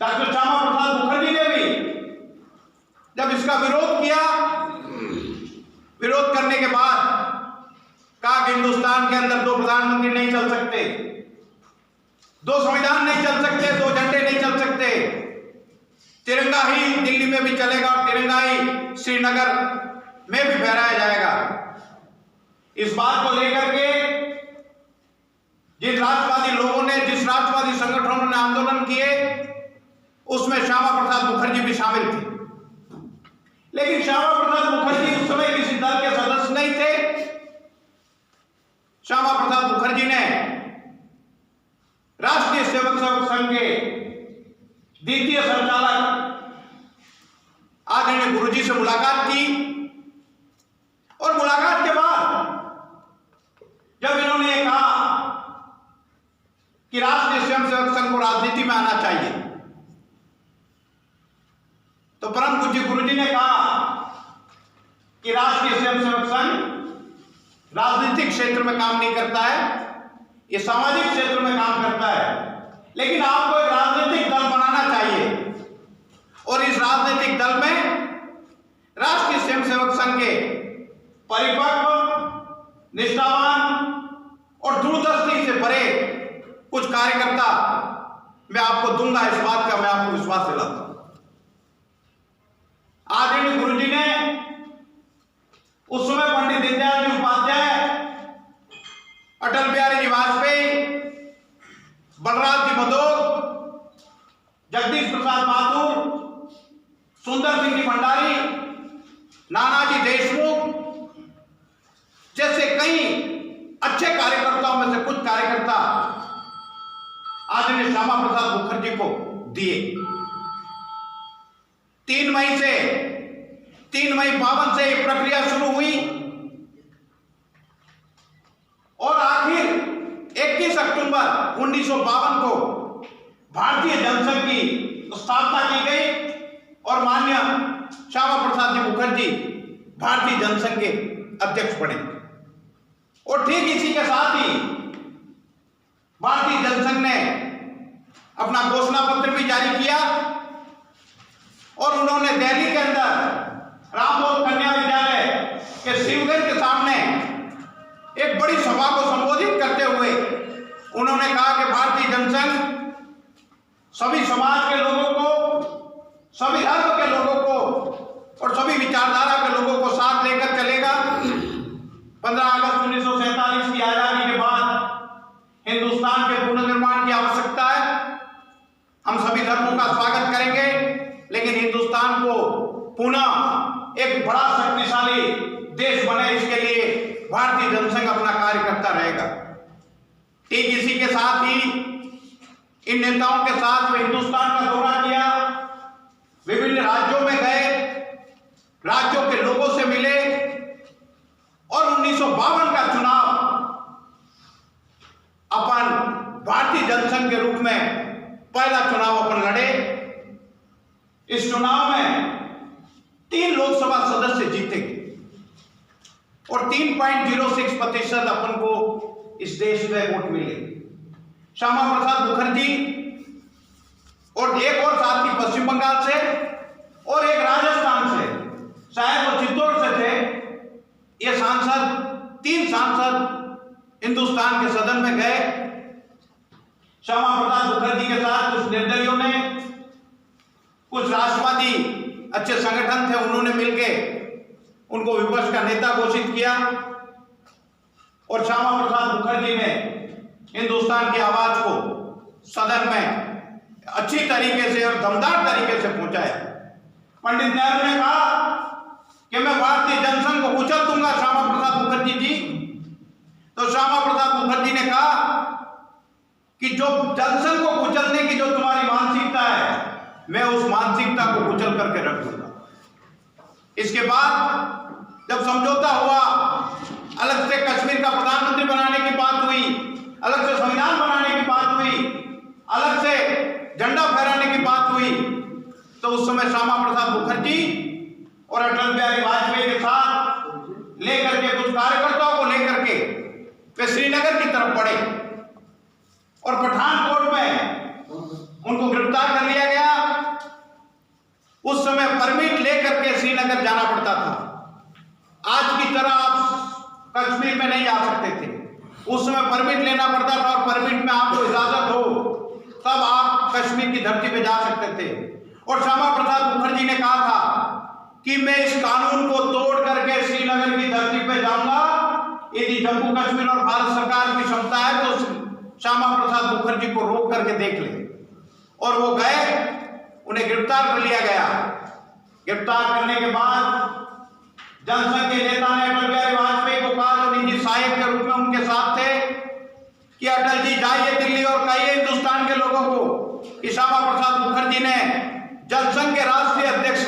Doctor Shyama Prasad Mukherjee ने भी जब इसका विरोध किया, विरोध करने के बाद कहा कि हिंदुस्तान के अंदर 2 प्रधानमंत्री नहीं चल सकते, 2 संविधान नहीं चल सकते, 2 झंडे नहीं चल सकते, तिरंगा ही दिल्ली में भी चलेगा और तिरंगा ही श्रीनगर में भी फहराया जाएगा। इस बात को लेकर के जिन राष्ट्रवादी लोगों ने, जिस राष्ट्रवादी संगठनों ने आंदोलन किए, उसमें श्यामा प्रसाद मुखर्जी भी शामिल थे। लेकिन श्यामा प्रसाद मुखर्जी उस समय किसी दल के सदस्य नहीं थे। श्यामा प्रसाद मुखर्जी ने राष्ट्रीय सेवक संघ के द्वितीय संचालक आदरणीय गुरुजी से मुलाकात की और मुलाकात के बाद जब इन्होंने ये कहा कि राष्ट्रीय स्वयंसेवक संघ को राजनीति में आना चाहिए, तो परम पूज्य गुरुजी ने कहा कि राष्ट्रीय स्वयंसेवक संघ राजनीतिक क्षेत्र में काम नहीं करता है, ये सामाजिक क्षेत्र में काम करता है, लेकिन आपको एक राजनीतिक दल बनाना चाहिए और इस राजनीतिक दल में राष्ट्रीय स्वयंसेवक संघ के परिपक्व, निष्ठावान और दूरदर्शी से भरे कुछ कार्यकर्ता मैं आपको दूंगा। इस बात का मैं आपको विश्वास दिलाता हूं। आदरणीय गुरुजी ने उस समय पंडित दीनदयाल जी उपाध्याय, अटल बिहारी जी वाजपेयी, बलराज जी भदौर, जगदीश प्रसाद माथुर, सुंदर सिंह जी भंडारी, नानाजी देशमुख जैसे कई अच्छे कार्यकर्ताओं में से कुछ कार्यकर्ता आदरणीय श्यामा प्रसाद मुखर्जी को दिए। 3 मई 52 से ये प्रक्रिया शुरू हुई और आखिर 21 अक्टूबर 1952 को भारतीय जनसंघ की स्थापना की गई और माननीय श्यामा प्रसाद जी मुखर्जी भारतीय जनसंघ के अध्यक्ष बने। और ठीक इसी के साथ ही भारतीय जनसंघ ने अपना घोषणा पत्र भी जारी किया और उन्होंने दिल्ली के अंदर रामबोध कन्या विद्यालय के शिवगंज के सामने एक बड़ी सभा को संबोधित करते हुए उन्होंने कहा कि भारतीय जनसंघ सभी समाज के लोगों को, सभी धर्म के लोगों को और सभी विचारधारा के लोगों को साथ लेकर चलेगा। 15 अगस्त 1947 की आजादी के बाद हिंदुस्तान के पुनर्निर्माण की आवश्यकता है। हम सभी धर्मों का स्वागत करेंगे, लेकिन हिंदुस्तान को पुनः एक बड़ा शक्तिशाली देश बने, इसके लिए भारतीय जनसंघ अपना कार्य करता रहेगा। ठीक इसी के साथ ही इन नेताओं के साथ वे हिंदुस्तान का दौरा किया, विभिन्न राज्यों में गए, राज्यों के लोगों से मिले और 1952 का चुनाव अपन भारतीय जनसंघ के रूप में पहला चुनाव अपन लड़े। इस चुनाव में 3 लोकसभा सदस्य जीते और 3.06% अपन को इस देश में वोट मिले। श्यामा प्रसाद मुखर्जी और एक और साथी पश्चिम बंगाल से और एक राजस्थान से, शायद वो चित्तौड़ से थे। ये सांसद, 3 सांसद हिंदुस्तान के सदन में गए। श्यामा प्रसाद मुखर्जी के साथ कुछ निर्दलियों ने, कुछ राष्ट्रवादी अच्छे संगठन थे, उन्होंने मिलकर उनको विपक्ष का नेता घोषित किया और श्यामा प्रसाद मुखर्जी ने हिंदुस्तान की आवाज को सदन में अच्छी तरीके से और दमदार तरीके से पहुंचाया। पंडित नेहरू ने कहा कि मैं भारतीय जनसंघ को कुचल दूंगा श्यामा प्रसाद मुखर्जी जी। तो श्यामा प्रसाद मुखर्जी ने कहा कि जो जनसंघ को कुचलने की जो तुम्हारी मानसिकता है, मैं उस मानसिकता को कुचल करके रख दूंगा। इसके बाद जब समझौता हुआ, अलग से कश्मीर का प्रधानमंत्री बनाने की बात हुई, अलग से संविधान बनाने की बात हुई, अलग से झंडा फहराने की बात हुई, तो उस समय श्यामा प्रसाद मुखर्जी और अटल बिहारी वाजपेयी के साथ लेकर के कुछ कार्यकर्ताओं को लेकर के वे श्रीनगर की तरफ बढ़े और पठानकोट में उनको गिरफ्तार कर लिया गया समय परमिट लेकर के श्रीनगर जाना पड़ता था। आज की तरह आप कश्मीर में नहीं आ सकते थे। उस समय परमिट लेना पड़ता था और परमिट में आपको इजाजत हो तब आप कश्मीर की धरती पे जा सकते थे। और श्यामा प्रसाद मुखर्जी ने कहा था कि मैं इस कानून को तोड़ करके श्रीनगर की धरती पे जाऊंगा। यदि जम्मू कश्मीर और भारत सरकार की क्षमता है तो श्यामा प्रसाद मुखर्जी को रोक करके देख ले। और वो गए, उन्हें गिरफ्तार कर लिया गया। गिरफ्तार करने के बाद जनसंघ के नेता ने अटल बिहारी वाजपेयी को कहा, जो निजी सहायक के रूप में उनके साथ थे, कि अटल जी जाइए दिल्ली और कहिए हिंदुस्तान के लोगों को कि श्यामा प्रसाद मुखर्जी ने जनसंघ के राष्ट्रीय अध्यक्ष